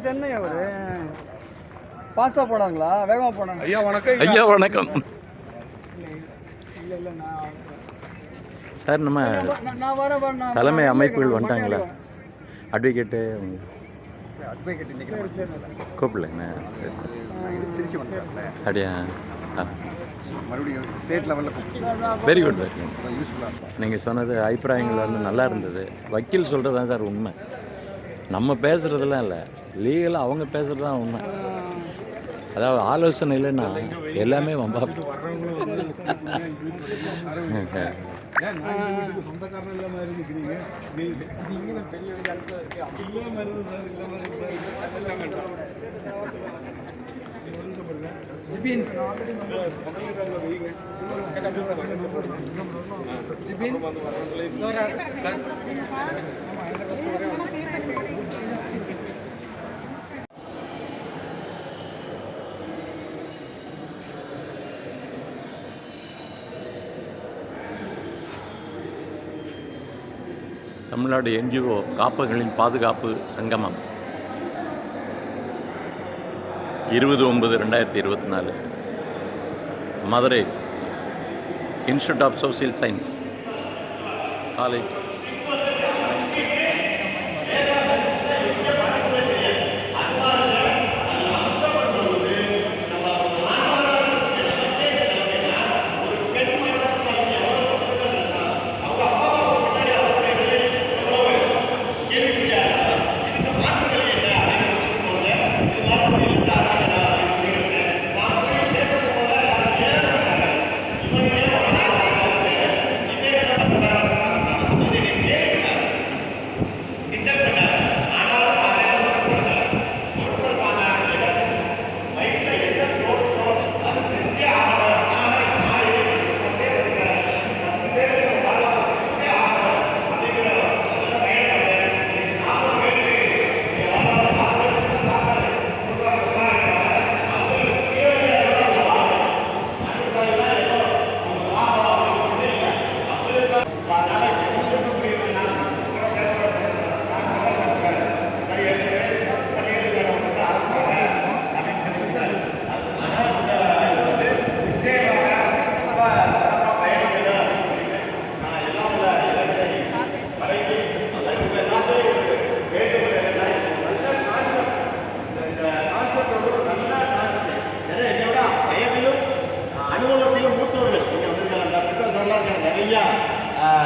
சென்னை அவரு ஃபாஸ்ட்டாக போனாங்களா வேகமாக போனாங்க? ஐயா வணக்கம். ஐயா வணக்கம் இல்லை இல்லை நான் சார். நம்ம நான் வரேன். தலைமை அமைப்புகள் வந்துட்டாங்களா? அட்வொகேட்டு சரி சரி கூப்பிடலங்கண்ணா. சரி சார். திருச்சி வந்தேன் அப்படியா? மறுபடியும் ஸ்டேட் லெவலில் வெரி குட் வெரி குட். யூஸ்ஃபுல்லாக நீங்கள் சொன்னது அபிப்பிராயங்கள் வந்து நல்லா இருந்தது. வக்கீல் சொல்கிறது தான் சார் உண்மை. நம்ம பேசுகிறதுலாம் இல்லை, லீகலாக அவங்க பேசுகிறது தான் உண்மை. அதாவது ஆலோசனை இல்லைன்னா எல்லாமே வம்பா. சொந்தக்காரன் இல்லாம இருக்கிறீங்க. தமிழ்நாடு என்ஜிஓ காப்பகங்களின் பாதுகாப்பு சங்கமம் 20/9/2024 Madurai institute of social science college.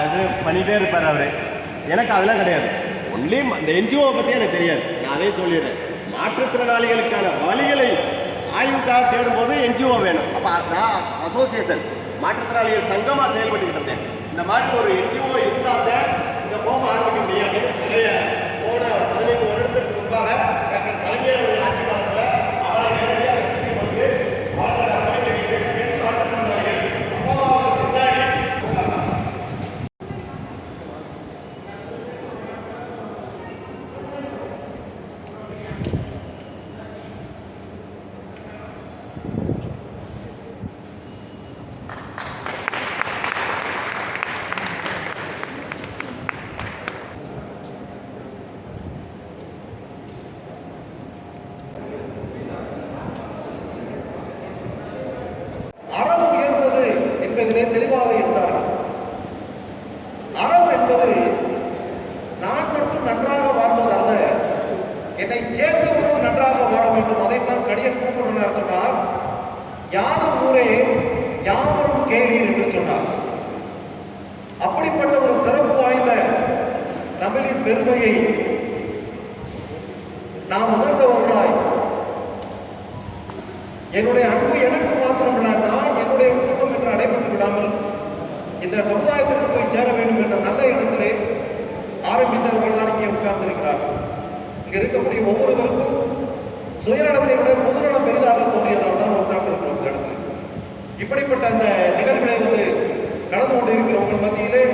இது பண்ணிகிட்டே இருப்பார் அவர். எனக்கு அதெல்லாம் கிடையாது. ஒன்லி இந்த என்ஜிஓவை பற்றி எனக்கு தெரியாது. நான் அதே சொல்லிடுறேன். மாற்றுத்திறனாளிகளுக்கான வழிகளை ஆய்வுக்காக தேடும்போது என்ஜிஓ வேணும். அப்போ நான் அசோசியேஷன் மாற்றுத்திறனாளிகள் சங்கமாக செயல்பட்டுக்கிட்டு இருந்தேன். இந்த மாதிரி ஒரு என்ஜிஓ இருந்தால் தான் இந்த ஹோம் ஆரம்பிக்க முடியாது. நிறைய போன 15 வருடத்திற்கு முன்பாக டாக்டர் கலைஞர் அவர்கள் ஆட்சி காலத்தில் அவரை நேரடியாக தெளிவாக இருந்தார்கள். அறம் என்பது நான் மட்டும் நன்றாக வாழ்வதல்ல, என்னை சேர்ந்தவர்களும் நன்றாக வாழ வேண்டும். அதைத்தான் கடியன் கூப்பிடுனார் சொன்னார். யாரும் ஊரே யாவரும் கேளீர் என்று சொன்னார். அப்படிப்பட்ட ஒரு சிறப்பு வாய்ந்த தமிழின் பெருமையை நாம் உணர்ந்தவர்களாய் என்னுடைய அன்பு எனக்கு மாத்திரமல்ல, நான் என்னுடைய குடும்பம் என்று அடைபட்டு விடாமல் இந்த சமுதாயத்திற்கு போய் சேர வேண்டும் என்ற நல்ல இடத்திலே ஆரம்பித்தவர்கள் தான் இங்கே உட்கார்ந்திருக்கிறார்கள். இங்கே இருக்கக்கூடிய ஒவ்வொருவருக்கும் சுயநலத்தை விட பொதுநலம் பெரிதாக தோன்றியதால் தான் உட்கார்ந்திருக்கிறோம் இந்த இடத்துல. இப்படிப்பட்ட அந்த நிகழ்வுகளை கடந்து கொண்டு இருக்கிறவங்க மத்தியிலே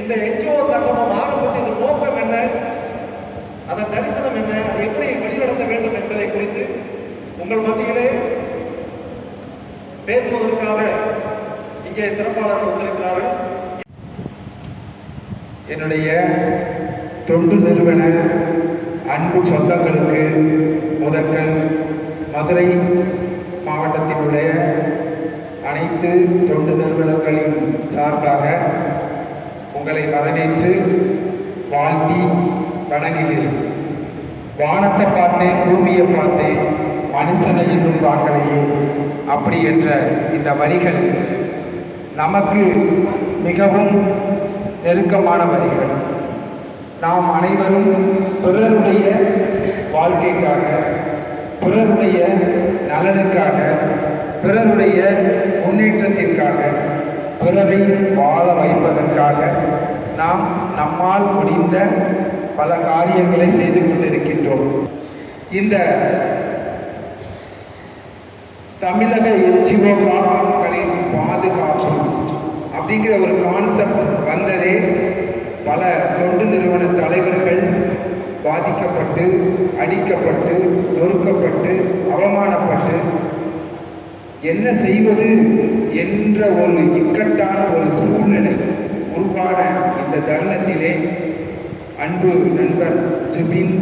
இந்த என்ஜிஓ சங்கமம் ஆரம்பத்தின் நோக்கம் என்ன, அதன் தரிசனம் என்ன, அதை எப்படி வழிநடத்த வேண்டும் என்பதை குறித்து உங்கள் மத்தியிலே பேசுவதற்காக இங்கே சிறப்பாளர்கள் வந்திருக்கிறார்கள். என்னுடைய தொண்டு நிறுவன அன்பு சொந்தங்களுக்கு முதற்கண் மதுரை மாவட்டத்தினுடைய அனைத்து தொண்டு நிறுவனங்களின் சார்பாக உங்களை வரவேற்று வாழ்த்தி வணங்குகிறேன். வானத்தை பார்த்தேன், பூமியை பார்த்தேன், மனுஷனை இன்னும் பார்க்கலையே அப்படி என்ற இந்த வரிகள் நமக்கு மிகவும் நெருக்கமான வரிகள். நாம் அனைவரும் பிறருடைய வாழ்க்கைக்காக, பிறருடைய நலனுக்காக, பிறருடைய முன்னேற்றத்திற்காக, பிறரை வாழ வைப்பதற்காக நாம் நம்மால் முடிந்த பல காரியங்களை செய்து கொண்டிருக்கின்றோம். இந்த தமிழக என்ஜிஓ காப்பகங்களின் பாதுகாப்பு அப்படிங்கிற ஒரு கான்செப்ட் வந்ததே பல தொண்டு நிறுவன தலைவர்கள் பாதிக்கப்பட்டு, அடிக்கப்பட்டு, நொறுக்கப்பட்டு, அவமானப்பட்டு என்ன செய்வது என்ற ஒரு இக்கட்டான ஒரு சூழ்நிலை உருவான இந்த தருணத்திலே அன்பு நண்பர் ஜுபின்,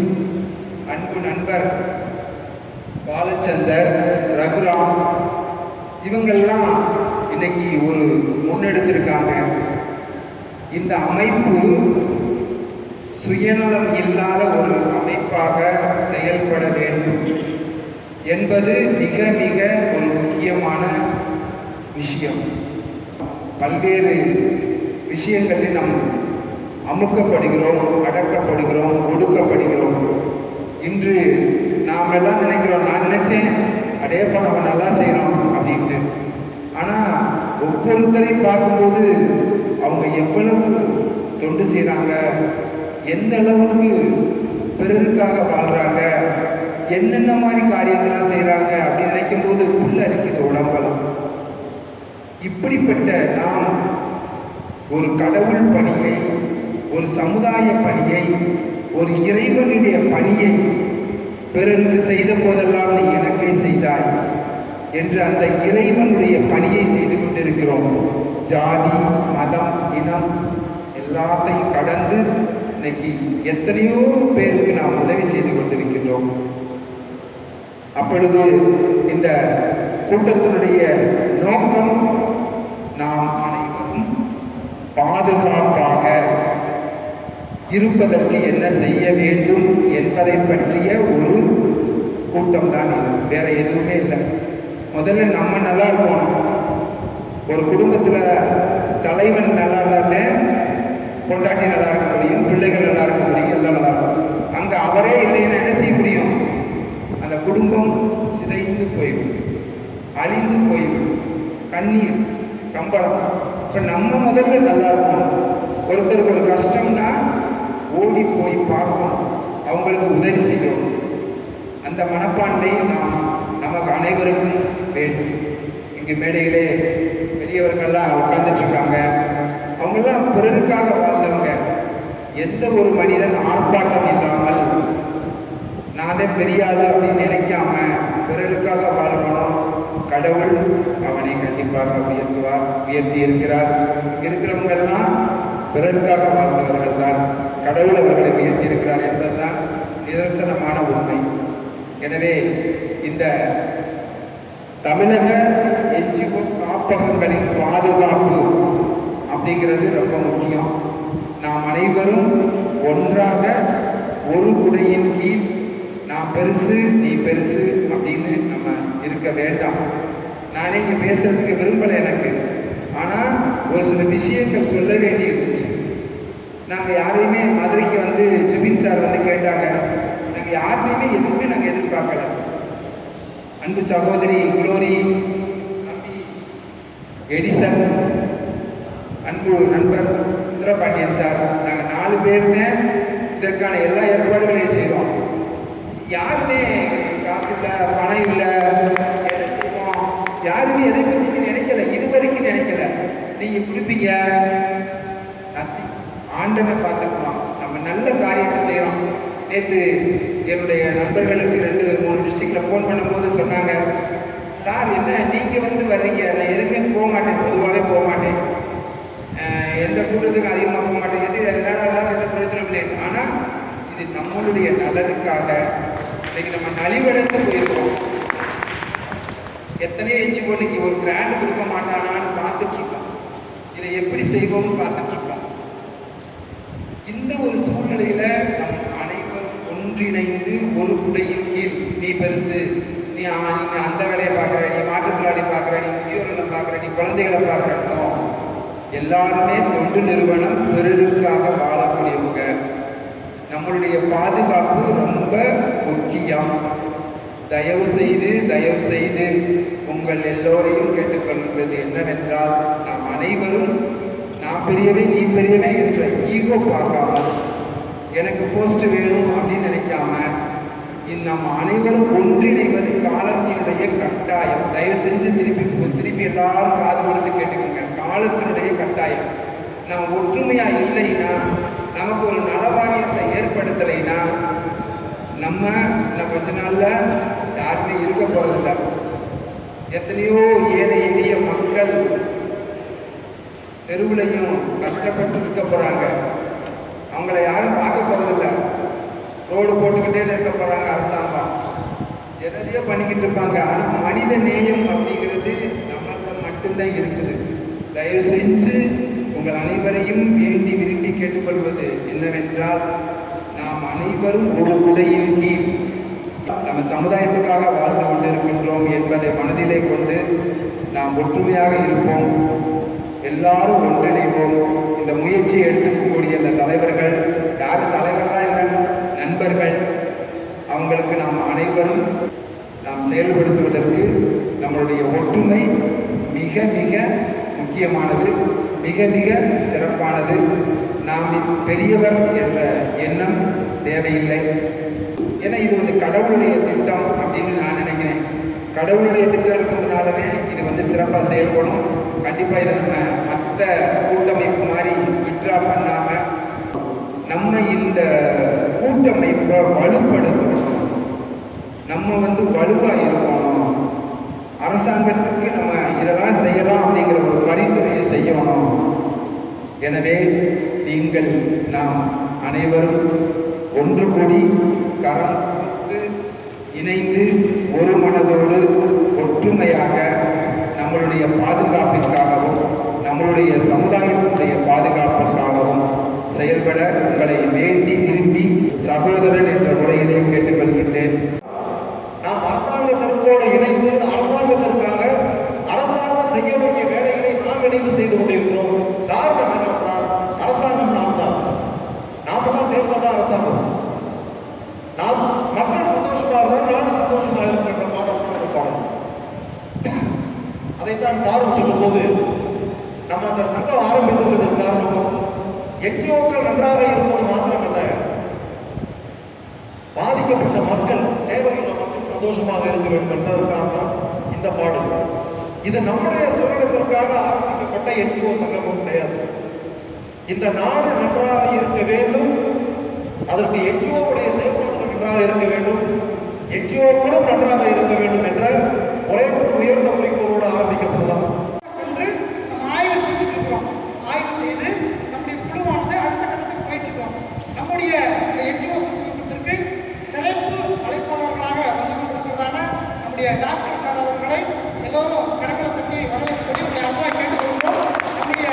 அன்பு நண்பர் பாலச்சந்தர், ரகுராம் இவங்கெல்லாம் இன்னைக்கு ஒரு முன்னெடுத்திருக்காங்க. இந்த அமைப்பு சுயநலம் இல்லாத ஒரு அமைப்பாக செயல்பட வேண்டும் என்பது மிக மிக ஒரு முக்கியமான விஷயம். பல்வேறு விஷயங்களில் நாம் அமுக்கப்படுகிறோம், அடக்கப்படுகிறோம், ஒடுக்கப்படுகிறோம். இன்று நாம் எல்லாம் நினைக்கிறோம், நான் நினைச்சேன் அடேப்பா நம்ம நல்லா செய்கிறோம் அப்படின்ட்டு. ஆனால் ஒவ்வொருத்தரையும் பார்க்கும்போது அவங்க எவ்வளவு தொண்டு செய்கிறாங்க, எந்த அளவுக்கு பிறருக்காக வாழ்கிறாங்க, என்னென்ன மாதிரி காரியங்கள்லாம் செய்கிறாங்க அப்படின்னு நினைக்கும் போது உள்ள இருக்குது உடம்பெல்லாம். இப்படிப்பட்ட நாம் ஒரு கடவுள் பணியை, ஒரு சமுதாய பணியை, ஒரு இறைவனுடைய பணியை பிறருக்கு செய்த போதெல்லாம் நீ எனக்கே செய்தாய் என்று அந்த இறைவனுடைய பணியை செய்து கொண்டிருக்கிறோம். ஜாதி, மதம், இனம் எல்லாத்தையும் கடந்து இன்னைக்கு எத்தனையோ பேருக்கு நாம் உதவி செய்து கொண்டிருக்கின்றோம். அப்பொழுது இந்த கூட்டத்தினுடைய நோக்கம் நாம் அனைவரும் பாதுகாப்பாக இருப்பதற்கு என்ன செய்ய வேண்டும் என்பதை பற்றிய ஒரு கூட்டம் தான் இது, வேற எதுவுமே இல்லை. முதல்ல நம்ம நல்லா இருக்கணும். ஒரு குடும்பத்தில் தலைவன் நல்லா இருந்தாலே பொண்டாட்டி நல்லா இருக்க முடியும், பிள்ளைகள் நல்லா இருக்க முடியும், எல்லாம் நல்லா இருக்கும். அங்கே அவரே இல்லைன்னா என்ன செய்ய முடியும்? அந்த குடும்பம் சிதைந்து போயிடும், அழிந்து போயிடும், கண்ணீர் கம்பளம். இப்போ நம்ம முதல்ல நல்லா இருக்கணும். ஒருத்தருக்கு ஒரு கஷ்டம்னா ஓடி போய் பார்க்கணும், அவங்களுக்கு உதவி செய்யணும். அந்த மனப்பான்மை நாம் நமக்கு அனைவருக்கும் வேண்டும். இங்கு மேடையிலே பெரியவர்கள்லாம் உட்கார்ந்துட்டு இருக்காங்க. அவங்கெல்லாம் பிறருக்காக வாழ்ந்தவங்க. எந்த ஒரு மனிதன் ஆர்ப்பாட்டம் இல்லாமல் நானே பெரியாது அப்படின்னு நினைக்காம பிறருக்காக வாழ்வனும் கடவுள் அவனை கண்டிப்பாக உயர்த்துவார், உயர்த்தி இருக்கிறார். இருக்கிறவங்க எல்லாம் பிறருக்காக வாழ்ந்தவர்கள் தான், கடவுள் அவர்களை உயர்த்தி இருக்கிறார் என்பதுதான் நிதர்சனமான உண்மை. எனவே இந்த தமிழக என்ஜிஓ காப்பகங்களின் பாதுகாப்பு அப்படிங்கிறது ரொம்ப முக்கியம். நாம் அனைவரும் ஒன்றாக ஒரு குடையின் கீழ் நான் பெருசு நீ பெருசு அப்படின்னு நம்ம இருக்க வேண்டாம். நானே இங்கே பேசுறதுக்கு விரும்பலை எனக்கு, ஆனால் ஒரு சில விஷயங்கள் சொல்ல வேண்டி இருந்துச்சு. நாங்கள் யாரையுமே மதுரைக்கு வந்து ஜுபின் சார் வந்து கேட்டாங்க. நாங்கள் யாருமே எதுவுமே நாங்கள் எதிர்பார்க்கல. அன்பு சகோதரி குளோரி, தம்பி எடிசன், அன்பு நண்பர் சுந்தரபாண்டியன் சார், நாங்கள் 4 பேருமே இதற்கான எல்லா ஏற்பாடுகளையும் செய்வோம். யாருமே காசு இல்லை, பணம் இல்லை, என்ன செய்வோம், யாருமே எதை பற்றி நினைக்கல, இது வரைக்கும் நினைக்கல. நீங்கள் கொடுப்பீங்க, ஆண்டவன் பார்த்துக்கலாம். நம்ம நல்ல காரியத்தை செய்கிறோம். நேற்று என்னுடைய நண்பர்களுக்கு 2-3 டிஸ்ட்ரிக்டில் ஃபோன் பண்ணும்போது சொன்னாங்க, சார் என்ன நீங்கள் வந்து வர்றீங்க, நான் எதுக்குமே போக மாட்டேன், பொதுவாகவே போக மாட்டேன், எந்த கூட்டத்துக்கு அதிகமாக போக மாட்டேன், எது எந்த பிரயோஜனம் இல்லை. ஆனால் இது நம்மளுடைய நலனுக்காக. இன்னைக்கு நம்ம நலிவடைந்து போயிருக்கோம். எத்தனையோ என்ஜிஓ இன்னைக்கு ஒரு கிராண்ட் கொடுக்க மாட்டானான்னு பார்த்துட்டு இருக்கோம். இதை எப்படி செய்வோம்னு பார்த்துட்டு இருக்கோம். இந்த ஒரு சூழ்நிலையில நம் அனைவரும் ஒன்றிணைந்து ஒரு குடையின் கீழ், நீ பெருசு, நீ அந்த வேலையை பார்க்குற, நீ மாற்றுத்திறனாளி பார்க்குற, நீ முதியோர்களை பார்க்குற, நீ குழந்தைகளை பார்க்குறோ, எல்லாருமே தொண்டு நிறுவனம் பிறருக்காக வாழக்கூடியவங்க. நம்மளுடைய பாதுகாப்பு ரொம்ப முக்கியம். தயவு செய்து உங்கள் எல்லோரையும் கேட்டுக்கொள்வது என்னவென்றால், நாம் அனைவரும் நான் பெரியவன் நீ பெரியவன் என்ற ஈகோ பார்க்காம, எனக்கு போஸ்ட் வேணும் அப்படின்னு நினைக்காம, நம் அனைவரும் ஒன்றிணைவது காலத்தினுடைய கட்டாயம். தயவு செஞ்சு திருப்பி எல்லாரும் காது கொடுத்து கேட்டுக்கோங்க. காலத்தினுடைய கட்டாயம். நாம் ஒற்றுமையா இல்லைன்னா, நமக்கு ஒரு நலவாரியத்தை ஏற்படுத்தலைன்னா, நம்ம இன்னும் கொஞ்ச நாள்ல யாருமே இருக்க போறதில்லை. எத்தனையோ ஏழை எளிய மக்கள் தெருவுலையும் கஷ்டப்பட்டு இருக்க போறாங்க. அவங்கள யாரும் பார்க்க போறதில்லை. ரோடு போட்டுக்கிட்டே இருக்க போறாங்க. அரசாங்கம் எதையோ பண்ணிக்கிட்டு இருப்பாங்க. ஆனால் மனித நேயம் அப்படிங்கிறது நமக்கு மட்டும்தான் இருக்குது. தயவு செஞ்சு உங்கள் அனைவரையும் வேண்டி விரும்பி கேட்டுக்கொள்வது என்னவென்றால், நாம் அனைவரும் ஒரு குடையின் கீழ் நம்ம சமுதாயத்துக்காக வாழ்ந்து கொண்டிருக்கின்றோம் என்பதை மனதிலே கொண்டு நாம் ஒற்றுமையாக இருப்போம். எல்லாரும் ஒன்றிணைவோம். இந்த முயற்சியை எடுத்துக்கக்கூடிய இந்த தலைவர்கள், யாரும் தலைவர்களாக இல்லை, நண்பர்கள், அவங்களுக்கு நாம் அனைவரும் நாம் செயல்படுத்துவதற்கு நம்மளுடைய ஒற்றுமை மிக மிக முக்கியமானது, மிக மிக சிறப்பானது. நாம் பெரியவர் என்ற எண்ணம் தேவையில்லை. ஏன்னா இது வந்து கடவுளுடைய திட்டம் அப்படின்னு நான் நினைக்கிறேன். கடவுளுடைய திட்டம் இருக்கிறதுனாலவே இது சிறப்பாக செயல்படும். கண்டிப்பாக இதை நம்ம மற்ற கூட்டமைப்பு மாதிரி விட்ரா பண்ணாமல் நம்ம இந்த கூட்டமைப்பை வலுப்படுத்தணும். நம்ம வலுவாக இருக்கணும். அரசாங்கத்துக்கு நம்ம இதெல்லாம் செய்யலாம் அப்படிங்கிற ஒரு பரிந்துரையை செய்யணும். எனவே நீங்கள் நாம் அனைவரும் ஒன்று கூடி கரம் இணைந்து ஒரு மனதோடு ஒற்றுமையாக நம்மளுடைய பாதுகாப்பிற்காகவும் நம்மளுடைய சமுதாயத்தினுடைய பாதுகாப்பிற்காகவும் செயல்பட உங்களை வேண்டி விரும்பி சகோதரன் என்ற முறையிலே கேட்டுக்கொள்கின்றேன். நாம் அரசாங்கத்திற்கோடு இணைந்து அரசாங்கத்திற்காக அரசாங்கம் செய்ய வேண்டிய வேலைகளை நாம் இணைந்து செய்து கொண்டிருக்கிறோம். காரணம் என்னவென்றால், அரசாங்கம் நாம் தான், நாம தான் சேர்ந்ததான் அரசாங்கம். நாம் மக்கள் சந்தோஷமாக நானும் சந்தோஷமாக இருக்கின்ற பாடம். அதைத்தான் சாரும் சொல்லும் போது, நம்ம அந்த சங்கம் ஆரம்பித்ததற்கு காரணம் என்ஜிஓக்கள் நன்றாக இருப்பது மாத்திரமல்ல, பாதிக்கப்பட்ட மக்கள், தேவையுள்ள மக்கள் சந்தோஷமாக இருக்க வேண்டும் என்பதற்காக தான் இந்த பாடல். இது நம்முடைய சுதந்திரத்திற்காக ஆரம்பிக்கப்பட்ட என்ஜிஓ சங்கமும் கிடையாது. இந்த நாடு நன்றாக இருக்க வேண்டும், அதற்கு என்ஜிஓவுடைய செயல்பாடுகள் நன்றாக இருக்க வேண்டும், என்ஜிஓக்களும் நன்றாக இருக்க வேண்டும் என்ற ஒரே ஒரு உயர்ந்த குறிக்கோளோடு ஆரம்பிக்கப்பட்டதான். சென்று நம்ம ஆய்வு செஞ்சுட்டு இருக்கோம். ஆய்வு செய்து நம்முடைய குழுவானது அடுத்த கட்டத்துக்கு போயிட்டு இருக்கோம். நம்முடைய இந்த என்ஜிஓ சங்கத்திற்கு சிறப்பு அழைப்பாளர்களாக வந்து கொண்டிருக்கிறதான நம்முடைய டாக்டர் சார் அவர்களை எல்லோரும் கரங்களை தட்டி வரவேற்பதை நம்முடைய அம்மா கேட்டுக்கொள்கிறோம். நம்முடைய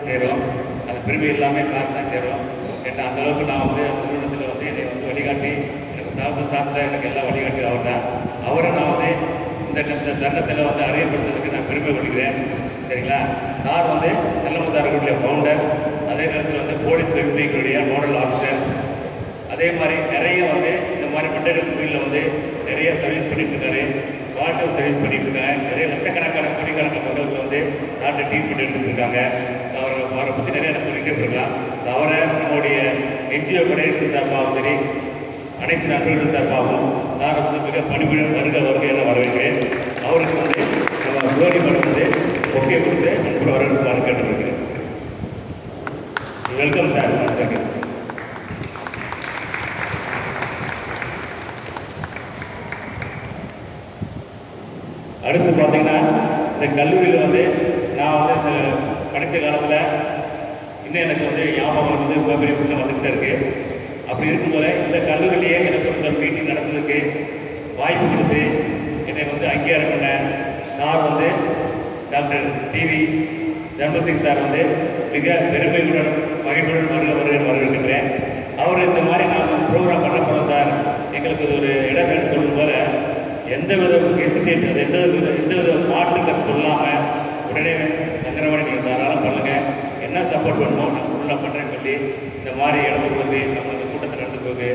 சேரும் அது பெருமை எல்லாமே சார் தான் சேரும். ஏன்னா அந்த அளவுக்கு நான் நிறுவனத்தில் என்னை வழிகாட்டி எனக்கு தாபம் சார்ந்த எனக்கு எல்லாம் வழிகாட்டி அவர் தான். அவரை நான் இந்த தருணத்தில் அறியப்படுத்துறதுக்கு நான் பெருமை கொள்கிறேன். சரிங்களா? சார் செல்லமுத்தார்களுடைய ஃபவுண்டர், அதே நேரத்தில் போலீஸ் வெப்சைட்டுடைய நோடல் ஆஃபீஸர். அதே மாதிரி நிறைய இந்த மாதிரி மண்டல தொழிலில் நிறைய சர்வீஸ் பண்ணிட்டு இருக்காரு. வாட்டர் சர்வீஸ் பண்ணிட்டு இருக்காங்க. நிறைய லட்சக்கணக்கான கோடிக்கணக்கான மக்களுக்கு சார்ட்ட ட்ரீட் பண்ணிட்டு இருக்காங்க. அவரை பற்றி நிறைய சொல்லிட்டே இருக்கலாம். அவரை நம்முடைய என்ஜிஓ கடைசி சார்பாகவும் சரி, அனைத்து நண்பர்கள் சார்பாகவும் சாரை மிக பணிபுடன் வருக என வரவேற்கிறேன். அவருக்கு நம்ம குளோரி மடம் ஒகே கொடுத்து அன்பு வரவேற்பாரு கேட்டுருக்கிறேன். Welcome sir. அடுத்து பார்த்தீங்கன்னா, இந்த கல்லூரியில் நான் படித்த காலத்தில் இன்னும் எனக்கு ஞாபகம் மெமரி உள்ள வந்துகிட்டே இருக்கு. அப்படி இருக்கும்போது இந்த கல்லூரியிலேயே எனக்கு ஒரு மீட்டிங் நடந்ததுக்கு வாய்ப்பு கொடுத்து என்னை வந்து அங்கீகாரம் பண்ண சார் வந்து டாக்டர் டிவி தர்மசிங் சார் வந்து மிக பெருமையுடன் மகிழ்வுடன் வரவேற்கின்றேன். அவர் இந்த மாதிரி நாங்கள் ப்ரோக்ராம் பண்ண போகிறோம் சார், எங்களுக்கு ஒரு இடம் வேணும் சொல்லும் போல எந்த வித ஹெசிடேட் எந்த வித மாற்றுக்கள் சொல்லாமல் உடனே சங்கரவாணி நீங்கள் தாராளம் பண்ணுங்கள், என்ன சப்போர்ட் பண்ணணும் நான் ஃபுல்லாக பண்ணுறேன்னு சொல்லி இந்த மாதிரி இடத்த கொடுத்து நம்ம இந்த கூட்டத்தை நடந்துக்கு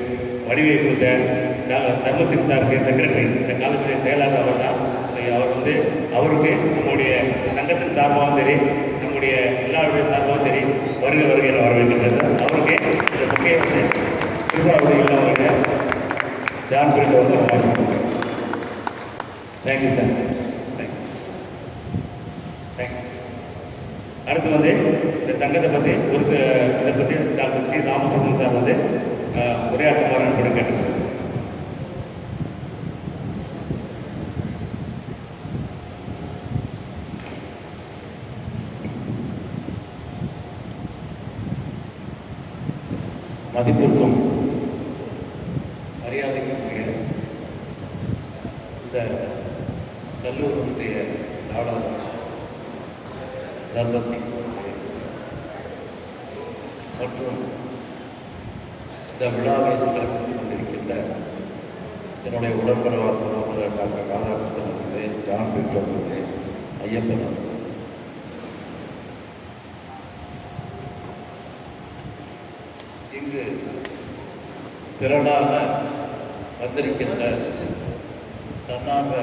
வடிவை கொடுத்த தர்மசிங் சாருக்கு செக்ரட்டரி இந்த காலேஜுடைய செயலாளர் அவர் தான். அவர் வந்து அவருக்கு நம்முடைய சங்கத்தின் சார்பாகவும் சரி நம்முடைய எல்லாருடைய சார்பாகவும் சரி வருக வருகை என வரவேற்கின்றேன் சார். அவருக்கு இந்த முக்கிய வந்து திருவாரூர் இல்லாமல் ஜான் பிரிண்ட் வந்து தேங்க்யூ சார். தேங்க்யூ. அடுத்து வந்து இந்த சங்கத்தை பற்றி ஒரு இதை பற்றி டாக்டர் சி ராமசுப்ரமணியன் சார் வந்து உரையாற்றுவார் கூட கேட்டுக்கிறேன். மதிப்பிற்கும் மரியாதைக்கும் இந்த கல்லூரியுடைய நாடாளர் தர்மசிங் மற்றும் இந்த விழாவை சிறப்பித்துக் கொண்டிருக்கின்ற என்னுடைய உடற்பரவா சகோதரர் டாக்டர் ராதாகிருஷ்ணன் அவர்களே, ஜான் பிரிட்டோ அவர்களே, ஐயப்பன் அவர்களே, இங்கு திரளாக வந்திருக்கின்ற தன்னார்வ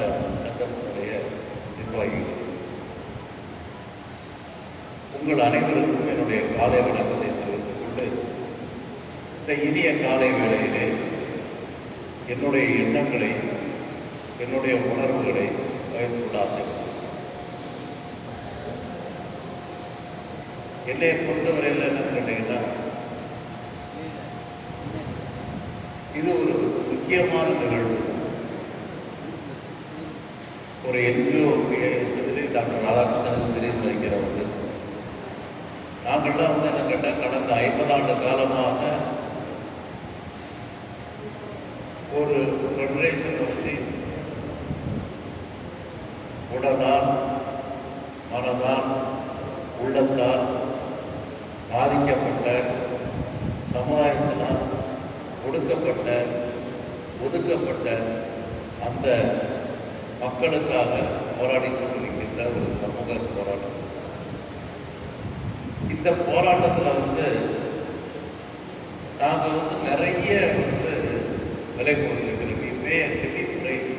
சங்கத்தினுடைய நிர்வாகிகள், உங்கள் அனைவருக்கும் என்னுடைய காலை வணக்கத்தை தெரிவித்துக் கொண்டு இந்த இனிய காலை வேளையிலே என்னுடைய எண்ணங்களை என்னுடைய உணர்வுகளை பகிர்ந்து கொள்ள ஆசைப்படுகிறேன். என்னை பொறுத்தவரையில் என்னன்னு கேட்டீங்கன்னா, இது ஒரு முக்கியமான நிகழ்வு. ஒரு என்ஜிஓ எஸ்பெஷலி டாக்டர் ராதாகிருஷ்ணன் தெரிந்து வைக்கிறவங்க நாங்கள்லாம் வந்து என்ன கேட்டால் கடந்த 50 ஆண்டு காலமாக ஒரு ஃபெடரேஷன் வச்சு உடலால் மனதால் உள்ளத்தால் பாதிக்கப்பட்ட சமுதாயத்தினால் ஒடுக்கப்பட்ட ஒதுக்கப்பட்ட அந்த மக்களுக்காக போராடி கொண்டிருக்கின்ற ஒரு சமூக போராட்டம். இந்த போராட்டத்தில் வந்து நாங்கள் வந்து நிறைய வந்து விலை கொடுத்துருக்கிறோம். இப்பே பிரைஸ்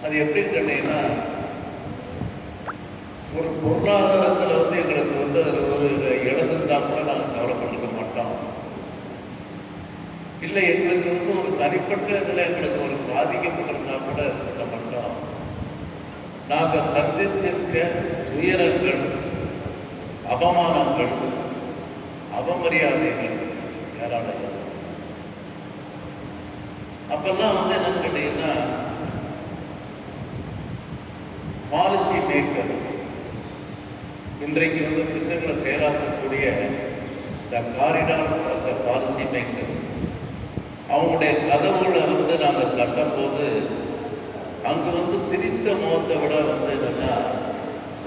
அது எப்படின்னு கேட்டீங்கன்னா, ஒரு பொருளாதாரத்தில் வந்து எங்களுக்கு வந்து அதில் ஒரு இழந்திருந்தால் கூட நாங்கள் கவலைப்பட்டிருக்க மாட்டோம். இல்லை எங்களுக்கு வந்து ஒரு தனிப்பட்ட இதில் எங்களுக்கு ஒரு பாதிக்கப்பட்டிருந்தா கூட இருக்க மாட்டோம். நாங்கள் சந்தித்திருக்க துயரங்கள், அவமானங்கள், அவமரியாதைகள் ஏராளம். அப்பெல்லாம் வந்து என்னன்னு கேட்டீங்கன்னா, பாலிசி மேக்கர்ஸ் இன்றைக்கு வந்து திட்டங்களை செயலாற்றக்கூடிய இந்த காரிடார் அந்த பாலிசி மேக்கர்ஸ் அவங்களுடைய கதவுகளை வந்து நாங்கள் தட்டும்போது அங்கே வந்து சிரித்த முகத்தை விட வந்து என்னன்னா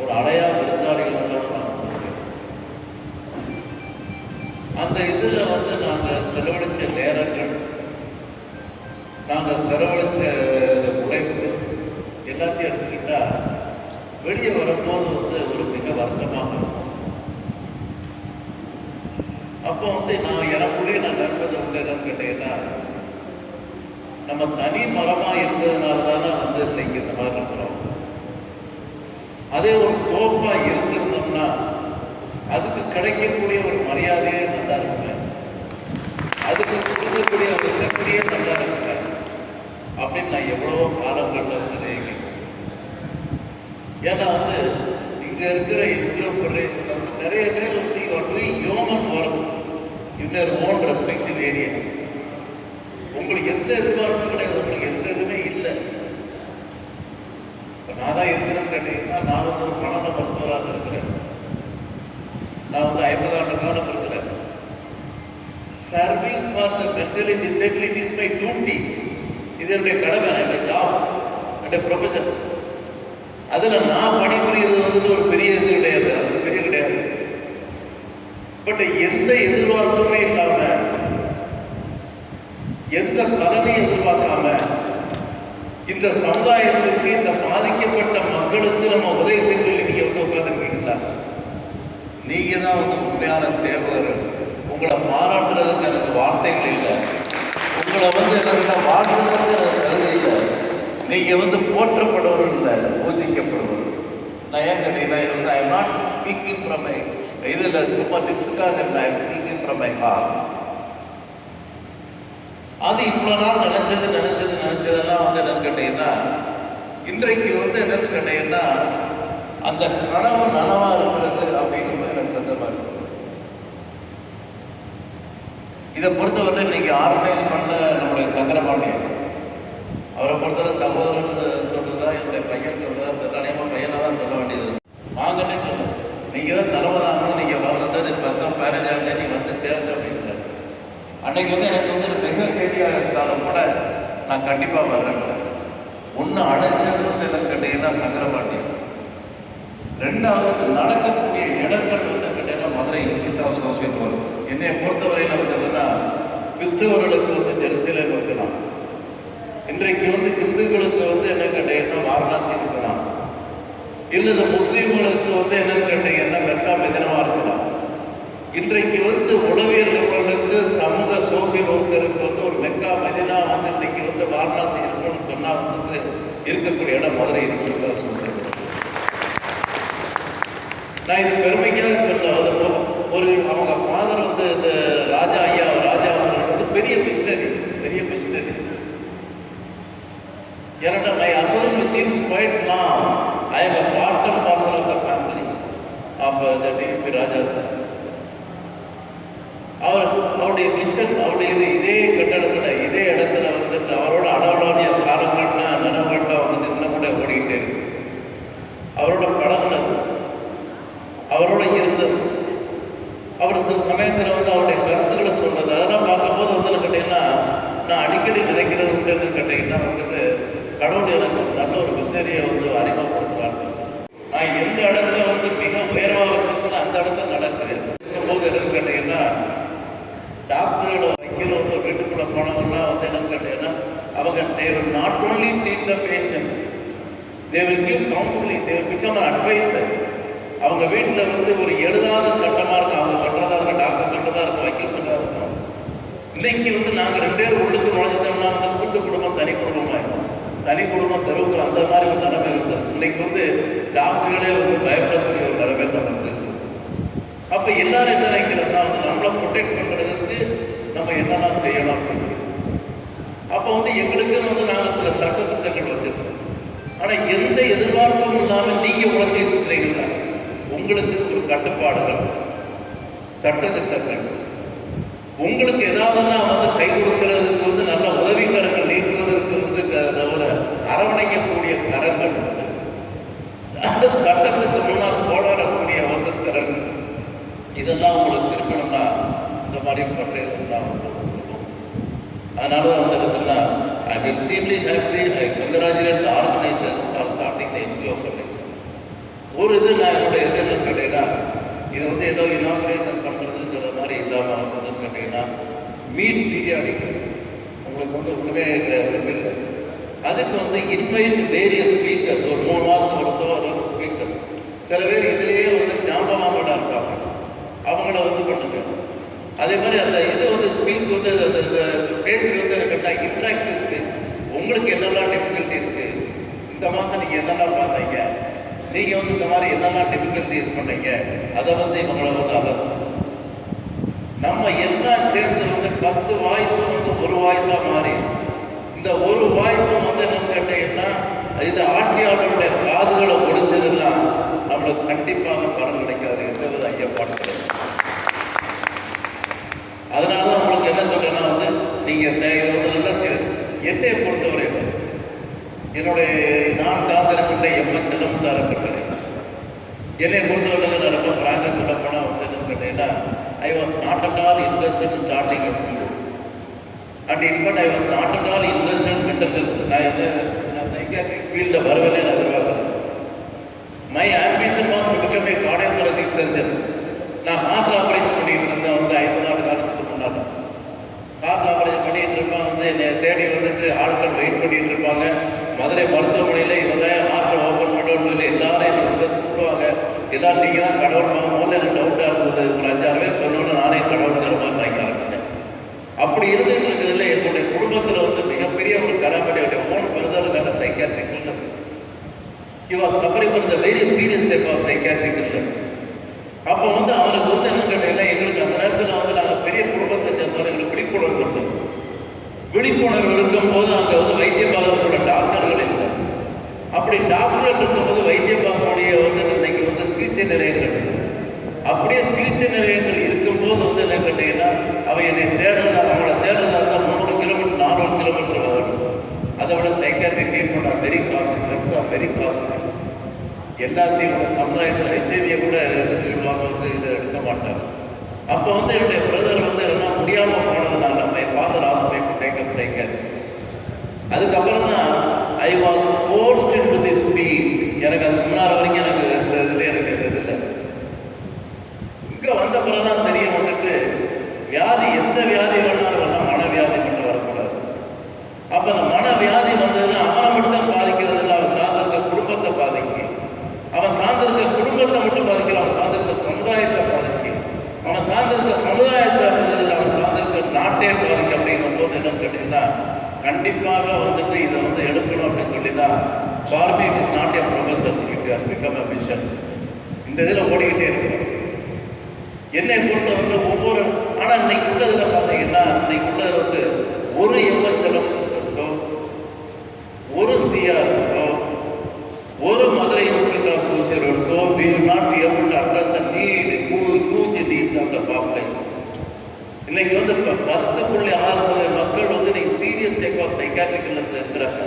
ஒரு அலையா விருந்தாளிகள் தான் நாங்கள் அந்த இதில் வந்து நாங்கள் செலவழித்த நேரங்கள், நாங்கள் செலவழித்த உழைப்பு எல்லாத்தையும் எடுத்துக்கிட்டா வெளியே வரும்போது வந்து ஒரு மிக வருத்தமாக இருக்கும். அப்போ வந்து நான் எனக்குள்ளேயே நான் நிற்பதை உண்டு என்னன்னு கேட்டீங்கன்னா, நம்ம தனி மரமாக இருந்ததுனால தானே வந்து இன்னைக்கு இந்த மாதிரி இருக்கிறோம். அதே ஒரு தோப்பாக இருந்திருந்தோம்னா அதுக்கு கிடைக்கக்கூடிய ஒரு மரியாதையே நல்லா இருக்குங்க, அதுக்கு கொடுக்கக்கூடிய ஒரு சக்தியே நல்லா இருக்குங்க அப்படின்னு நான் எவ்வளவோ காலங்களில் வந்து நினைக்கிறேன். ஏன்னா வந்து இங்கே இருக்கிற என்ஜிஓ ஃபெடரேஷனில் வந்து நிறைய பேர் வந்து human work in their own respective area. உங்களுக்கு எந்த எதிர்பார்ப்பும் கிடையாது, உங்களுக்கு எந்த இதுவுமே இல்லை. இப்போ நான் தான் இருக்கிறேன்னு கேட்டீங்கன்னா, நான் வந்து ஒரு மனநல மருத்துவராக இருக்கிறேன். நான் வந்து 50 ஆண்டு காலம் இருக்கிறேன். Serving for the mentally disability is my duty. இது என்னுடைய கடமை, என்னுடைய ஜாப், என்னுடைய ப்ரொஃபஷன். அதில் நான் பணிபுரிகிறது வந்துட்டு ஒரு பெரிய இது கிடையாது, அது பெரிய கிடையாது. பட் எந்த எதிர்பார்ப்புமே இல்லாம, எந்த பலனையும் எதிர்பார்க்காம இந்த சமுதாயத்துக்கு, இந்த பாதிக்கப்பட்ட மக்களுக்கு நம்ம உதவி செய்து நீங்க வந்து உட்காந்துருக்கீங்களா? நீங்க தான் வந்து உண்மையான சேவகர்கள். உங்களை பாராட்டுறதுக்கு எனக்கு வார்த்தைகள் இல்லை. உங்களை வந்து என்ன வாழ்றதுக்கு எனக்கு தகுதி இல்லை. நீங்க வந்து போற்றப்படுவர்கள் இல்லை, பூஜிக்கப்படுவர்கள். நான் ஏன் கேட்டீங்கன்னா, இது வந்து I am not speaking from my இதில் சும்மா டிப்ஸுக்காக இல்லை, I am speaking from my heart. அது இவ்வளோ நாள் நினைச்சதெல்லாம் வந்து என்னன்னு கேட்டீங்கன்னா, இன்றைக்கு வந்து என்னன்னு கேட்டீங்கன்னா, அந்த கனவு நனவா இருக்கிறது அப்படிங்கிறது எனக்கு சந்தமாக இருக்கு. இதை பொறுத்தவரை இன்னைக்கு ஆர்கனைஸ் பண்ண நம்முடைய சங்கரபாண்டியன், அவரை பொறுத்தவரை சகோதரன் சொல்றதா, என்னுடைய பையன் சொல்றதா, அநேகமாக பையனாக தான் சொல்ல வேண்டியது. வாங்கன்னே சொல்ல, நீங்கள் தான் தலைவதாகணும், நீங்கள் வரணும் சார், இப்போ தான் மேரேஜ் ஆகுது, நீங்கள் வந்து சேருங்க அப்படின்றாரு. அன்னைக்கு வந்து எனக்கு வந்து மிக கேள்வியாக இருந்தாலும் கூட நான் கண்டிப்பாக வர்றேன். ஒன்று அழைச்சது வந்து என்னன்னு கேட்டீங்கன்னா சங்கரபாண்டியன். ரெண்டாவது நடக்கக்கூடிய இடங்கள் வந்து கேட்டீங்கன்னா Madurai institute of social work. என்னை பொறுத்தவரையில் வந்து கிறிஸ்தவர்களுக்கு வந்து ஜெருசலேம் இருக்கலாம், இன்றைக்கு வந்து இந்துக்களுக்கு வந்து என்ன கேட்டீங்கன்னா வாரணாசி இருக்கலாம், இல்லது முஸ்லீம்களுக்கு வந்து என்னன்னு கேட்டீங்கன்னா மெக்கா மெதினாவா இருக்கலாம். இன்றைக்கு வந்து உளவியல் நிபுணர்களுக்கு, சமூக சோசியல் ஒர்க்கருக்கு வந்து ஒரு மெக்கா மெதினா வந்து இன்றைக்கு வந்து வாரணாசி இருக்கணும்னு சொன்னால் வந்து இருக்கக்கூடிய இடம் Madurai institute of social work. நான் இது பெருமைக்காக சொல்ல, ஒரு அவங்க ஃபாதர் வந்து இந்த ராஜா அவர்கள் வந்து பெரிய மிஷினரி. ஏன்னா my associate with him is quite long. I am a part and parcel of the family of the TP Raja sir. அவருடைய மிஷன், அவருடைய இதே கட்டடத்தில், இதே இடத்துல வந்துட்டு அவரோட அளவுடைய காலங்கள்னா நினைவுகள்லாம் வந்துட்டு இன்னும் கூட ஓடிக்கிட்டே இருக்கு. அவரோட பழகினது, அவரோட இருந்தது, அவர் சில சமயத்தில் வந்து அவருடைய கருத்துக்களை சொன்னது, அதெல்லாம் பார்க்கும்போது வந்து கேட்டீங்கன்னா நான் அடிக்கடி நினைக்கிறது உண்டுன்னு கேட்டீங்கன்னா வந்துட்டு கடவுள் எனக்கு நல்ல ஒரு மிஷனரியை வந்து அறிமுகப்படுத்துவாங்க. நான் எந்த இடத்துல வந்து மிக உயர்வாக வச்சிருக்கேன் அந்த இடத்துல நடக்குது இருக்கும்போது என்னன்னு கேட்டீங்கன்னா, டாக்டர்களோட வைக்கிற வந்து வீட்டுக்குள்ள போனவங்கன்னா வந்து என்னன்னு கேட்டீங்கன்னா, அவங்க they will not only treat the patient, they will give counseling, they will become an advisor. அவங்க வீட்டில் வந்து ஒரு எழுதாத சட்டமாக இருக்கும், அவங்க சொல்றதா இருக்கும், டாக்டர் சொல்றதா இருக்கும், வைக்கல் சொல்றதா இருக்கும். இன்னைக்கு வந்து நாங்கள் 2 பேர் உள்ளுக்கு நுழைஞ்சிட்டோம்னா வந்து கூட்டு குடும்பம் தனி குடும்பமாக இருக்கும், தனி குடும்பம் தெருவுக்கு அந்த மாதிரி ஒரு நிலைமை இருந்தது. இன்னைக்கு வந்து டாக்டர்களே வந்து பயப்படக்கூடிய ஒரு நிலைமை தான் வந்து. அப்போ எல்லாரும் என்ன நினைக்கிறோம்னா வந்து நம்மளை ப்ரொடெக்ட் பண்ணுறதுக்கு நம்ம என்னெல்லாம் செய்யலாம் அப்படின்னு. அப்போ வந்து எங்களுக்குன்னு வந்து நாங்கள் சில சட்டத்திட்டங்கள் வச்சுருக்கோம். ஆனால் எந்த எதிர்பார்ப்பும் இல்லாமல் நீங்கள் உழைச்சிட்டு இருக்கிறீங்களா, உங்களுக்கு ஒரு கட்டுப்பாடுகள், சட்டத்திட்டங்கள், உங்களுக்கு ஏதாவதுன்னா வந்து கை கொடுக்கறதுக்கு வந்து நல்ல உதவிக்கரங்கள் நீக்குவதற்கு வந்து ஒரு அரவணைக்கக்கூடிய கரங்கள், அந்த சட்டத்துக்கு முன்னால் போராடக்கூடிய வந்து திறன், இதெல்லாம் உங்களுக்கு இருக்கணும்னா இந்த மாதிரி ப்ரொஃபஷன் தான் வந்து. அதனால தான் வந்து இருக்குன்னா I am extremely happy, I congratulate the organiser for starting the NGO foundation. ஒரு இது நான் என்னுடைய இது என்னன்னு கேட்டீங்கன்னா, இது வந்து ஏதோ இனாகுரேஷன் பண்ணுறதுங்கிற மாதிரி இல்லாமல் வந்துன்னு கேட்டீங்கன்னா, மீட் பீரியாடிக் உங்களுக்கு வந்து ஒன்றுமே கிடையாது இல்லை. அதுக்கு வந்து இன்வைட் வேரியஸ் ஸ்பீக்கர்ஸ், ஒரு 3 மாதத்துக்கு ஒருத்தர் ஸ்பீக்கர். சில பேர் இதிலேயே வந்து ஞாபகமாக இருப்பாங்க, அவங்கள வந்து பண்ணுங்க. அதே மாதிரி அந்த இது வந்து ஸ்பீக் வந்து அந்த பேச்சு வந்து எனக்கு இன்ட்ராக்டிவ் இருக்குது. உங்களுக்கு என்னெல்லாம் டிஃபிகல்ட்டி இருக்குது, இந்த மாதம் நீங்கள் என்னெல்லாம் பார்த்தீங்க, நீங்கள் வந்து இந்த மாதிரி என்னெல்லாம் டிஃபிகல்ட்டி இது பண்ணீங்க, அதை வந்து இவங்களை வந்து அதை நம்ம எல்லாம் சேர்ந்து வந்து 10 வாய்ஸும் வந்து ஒரு வாய்ஸாக மாறி, இந்த ஒரு வாய்ஸும் வந்து என்னன்னு கேட்டீங்கன்னா, இது ஆட்சியாளருடைய காதுகளை ஒழிச்சதுன்னா நம்மளுக்கு கண்டிப்பாக பலன் கிடைக்காது என்பது ஐயப்பாடு கிடையாது. அதனால தான் உங்களுக்கு என்ன சொல்றேன்னா வந்து நீங்கள் இதை வந்து நல்லா என்னை பொறுத்தவரை என்னுடைய நான் சார்ந்திருக்கின்ற எம்ம செல்லமுத்தார கட்டளை என்னை பொறுத்தவரைக்கும் நான் ரொம்ப ஃப்ராங்காக சொல்ல போனால் வந்து என்னன்னு கேட்டீங்கன்னா I was not at all interested in starting and in fact I was not at all interested mental health. நான் சைக்காட்ரிக் ஃபீல்டில் வரவேன்னு நான் எதிர்பார்க்குறேன். My ambition was to become a cardiothoracic surgeon. நான் ஹார்ட் ஆப்ரேஷன் பண்ணிட்டு இருந்தேன் வந்து 50 ஆண்டு காலத்துக்கு முன்னாடி. ஹார்ட் ஆப்ரேஷன் பண்ணிட்டு இருப்பாங்க வந்து என்னை தேடி வந்துட்டு ஆட்கள் வெயிட் பண்ணிட்டு இருப்பாங்க. மதுரை மருத்துவமனையில் இவன் தான் ஹார்ட்டை ஓப்பன் பண்ணணும்னு சொல்லி எல்லாரும் என்னை வந்து கூப்பிடுவாங்க. எல்லாரும் நீங்கள் தான் கடவுள்பாங்க. முதல்ல எனக்கு டவுட்டாக இருந்தது. ஒரு 5-6 பேர் சொன்னோன்னு நானே கடவுளுங்கிற மாதிரி நினைக்க ஆரம்பிச்சேன். அப்படி இருந்துட்டு இருக்கிறதுல என்னுடைய குடும்பத்தில் வந்து மிகப்பெரிய ஒரு கலாபடியுடைய ஓன் பிரதர்கான psychiatric illness. He was suffering from the very serious type of psychiatric illness. அப்போ வந்து அவனுக்கு வந்து என்ன கேட்டீங்கன்னா எங்களுக்கு அந்த நேரத்தில் வந்து நாங்கள் பெரிய குடும்பத்தை சேர்ந்தோம். எங்களுக்கு விழிப்புணர்வு இருந்தோம். விழிப்புணர்வு இருக்கும்போது அங்கே வந்து வைத்தியம் பார்க்கக்கூடிய டாக்டர்கள் இல்லை. அப்படி டாக்டர்கள் இருக்கும்போது வைத்தியம் பார்க்கக்கூடிய வந்து இன்னைக்கு வந்து சிகிச்சை நிலையங்கள், அப்படியே சிகிச்சை நிலையங்கள் இருக்கும்போது வந்து என்ன கேட்டீங்கன்னா அவன் என்னை தேடுறதா அவங்கள தேடுறதா இருந்தால் 300 கிலோமீட்டர் 400 கிலோமீட்டர் வரும். அதை விட psychiatric treatment are very costly, drugs are very costly. எல்லாத்தையும் கூட சமுதாயத்தில் ஹெச்ஐவியை கூட எடுத்துக்கிடுவாங்க, வந்து இதை எடுக்க மாட்டாங்க. அப்போ வந்து என்னுடைய பிரதர் வந்து எல்லாம் முடியாமல் போனதுனால my father hospital take up psychiatry. அதுக்கப்புறம் தான் I was forced into this field. எனக்கு அதுக்கு முன்னால் வரைக்கும் எனக்கு இந்த இதில் எனக்கு இது இல்லை. இங்கே வந்த பிறகு தான் தெரியும் வந்துட்டு வியாதி எந்த வியாதி வேணாலும் வரலாம், மனவியாதி மட்டும் வரக்கூடாது. அப்போ அந்த மனவியாதி வந்ததுன்னா அவனை மட்டும் பாதிக்கிறது இல்லை, அவன் சார்ந்திருக்க குடும்பத்தை பாதிக்கும். அவன் சார்ந்திருக்க குடும்பத்தை மட்டும் பாதிக்கல, அவன் சார்ந்திருக்க சமுதாயத்தை பாதிக்கும். அவன் சார்ந்திருக்க சமுதாயத்தை அவன் சார்ந்திருக்க நாட்டே பாதிக்கும். அப்படிங்கும் போது என்னன்னு கேட்டீங்கன்னா கண்டிப்பாக வந்துட்டு இதை வந்து எடுக்கணும் அப்படின்னு சொல்லி தான் for me it is not a profession, it has become a mission. இந்த இதில் ஓடிக்கிட்டே இருக்கிறோம். என்னை பொறுத்தவரை ஒவ்வொரு ஆனால் இன்னைக்கு உள்ளதில் பார்த்தீங்கன்னா இன்னைக்கு உள்ளது வந்து ஒரு எம்எச்எல்எம் ஒரு சிஆர்எஸோ ஒரு மதுரை யூனிட் அசோசியேட்டோ we will not be able to address the huge needs of the population. இன்னைக்கு வந்து 10.6% மக்கள் வந்து இன்னைக்கு சீரியஸ் டைப் ஆஃப் சைக்காட்ரிக் இல்னஸ்ல இருக்கிறாங்க.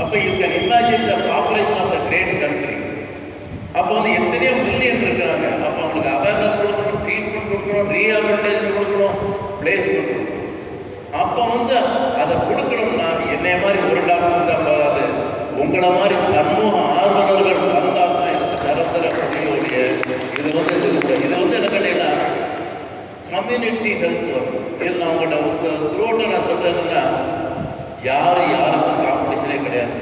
அப்போ you can imagine the population of the great country. அப்போ வந்து எத்தனையோ மில்லியன் இருக்கிறாங்க. அப்போ அவங்களுக்கு அவேர்னஸ் கொடுக்கணும், ட்ரீட்மெண்ட் கொடுக்கணும், ரீஹாபிலிட்டேஷன் கொடுக்கணும், பிளேஸ் கொடுக்கணும். அப்போ வந்து அதை கொடுக்கணும்னா என்னைய மாதிரி ஒரு டாக்டர் தான் போகாது, உங்களை மாதிரி சமூக ஆர்வலர்கள் வந்தால் தான் எனக்கு தரக்கூடிய இது வந்து இது வந்து என்ன கேட்டீங்கன்னா கம்யூனிட்டி ஹெல்த் வரும். இது நான் உங்கள்கிட்ட த்ரூட்டை நான் சொல்றேன்னா யாருக்கும் காம்படிஷனே கிடையாது.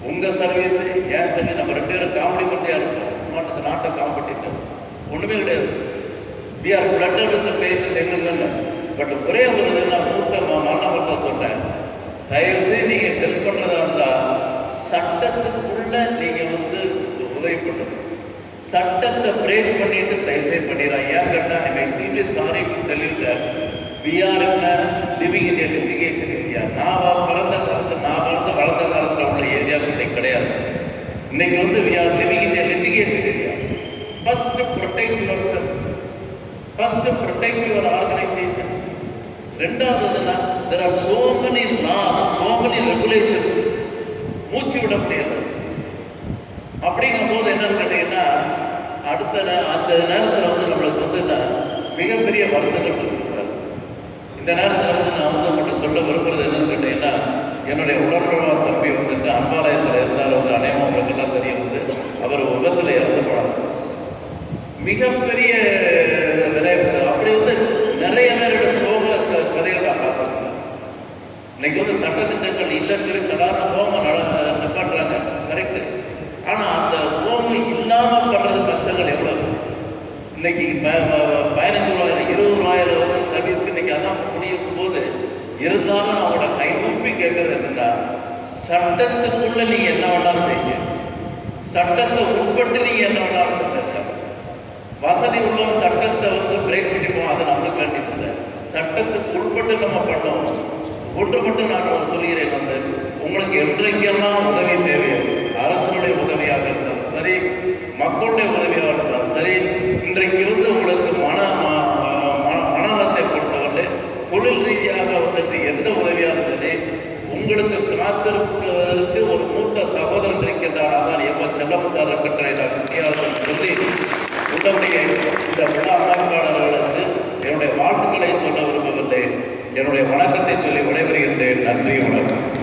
உங்கள் சர்வீஸ் ஏன் சர்வீஸ் நம்ம 2 பேரும் காம்ப்ளிமெண்ட்டாக இருக்கும். நாட்டை காம்படிட்டர் ஒன்றுமே கிடையாது. We are flatter with patient எங்களுக்கு. பட் ஒரே ஒரு இது நான் மூத்த மாணவர்கிட்ட சொல்கிறேன், தயவுசெய்து நீங்கள் ஹெல்ப் பண்ணுறதா இருந்தால் சட்டத்துக்குள்ள நீங்கள் வந்து உதவி பண்ணணும். சட்டத்தை பிரேக் பண்ணிட்டு தயவுசெய்து பண்ணிடலாம். ஏன் கேட்டால் I extremely sorry to tell you that we are in living in a litigation area. நான் வளர்ந்த காலத்தில் உள்ள ஏரியாவுக்கு இன்னைக்கு கிடையாது. இன்னைக்கு வந்து we are living in a litigation area. First protect your self, first protect your organisation. ரெண்டாவதுன்னா there are so many laws, so many regulations. மூச்சு விட முடியாது. அப்படிங்கும் போது என்னன்னு கேட்டீங்கன்னா அந்த நேரத்தில் வந்து நம்மளுக்கு வந்து மிகப்பெரிய வருத்தங்கள் இருக்கிறார். இந்த நேரத்தில் வந்து நான் வந்து உங்கள்கிட்ட சொல்ல விரும்புறது என்னன்னு கேட்டீங்கன்னா என்னுடைய உடன்பிறவார் தம்பி வந்துட்டு அன்பாலயத்தில் இருந்தாலும் வந்து அநேகமாக உங்களுக்கு எல்லாம் தெரியும் வந்து அவர் விபத்தில் இறந்து போனார். மிகப்பெரிய விளைவு. அப்படி வந்து நிறைய பேரோட சோக கதைகள் நான் பார்க்குறேன். இன்னைக்கு வந்து சட்டத்திட்டங்கள் இல்லைன்னு சொல்லி சாதாரண ஹோமம் நிப்பாட்டுறாங்க, கரெக்டு. ஆனால் அந்த ஹோமம் இல்லாமல் படுறது கஷ்டங்கள் எவ்வளவு. இன்னைக்கு 15,000 20,000 வந்து சர்வீஸ்க்கு இன்னைக்கு அதான் முடியும் போது இருந்தாலும் அவங்களோட கைகூப்பி கேட்கறது என்னன்னா சட்டத்துக்குள்ள நீங்க என்ன வேணாலும் செய்யுங்க, சட்டத்தை உட்பட்டு நீங்க என்ன வேணாலும் பண்ணுங்க. வசதி உள்ளவங்க சட்டத்தை வந்து பிரேக் பண்ணிப்போம், அது நம்மளுக்கு வேண்டியது. சட்டத்துக்கு உட்பட்டு நம்ம பண்ணோம். ஒன்றுபட்டு நான் சொல்கிறேன் வந்து உங்களுக்கு என்றைக்கெல்லாம் உதவி தேவையோ அரசுடைய உதவியாக இருந்தாலும் சரி, மக்களுடைய உதவியாக இருந்தாலும் சரி, இன்றைக்கு வந்து உங்களுக்கு மனநலத்தை பொறுத்தவரை தொழில் ரீதியாக வந்துட்டு எந்த உதவியாக இருந்தாலும் உங்களுக்கு காத்திருப்பதற்கு ஒரு மூத்த சகோதரன் இருக்கின்றார். அதான் எப்ப செல்லமுத்தார் இருக்கின்ற நான் வித்தியாசம் சொல்லி உள்ளபடியே இந்த விழா அமைப்பாளர்களுக்கு என்னுடைய வாழ்த்துக்களை சொல்ல விரும்பவில்லை. என்னுடைய வணக்கத்தை சொல்லி விடைபெறுகின்றேன். நன்றி, வணக்கம்.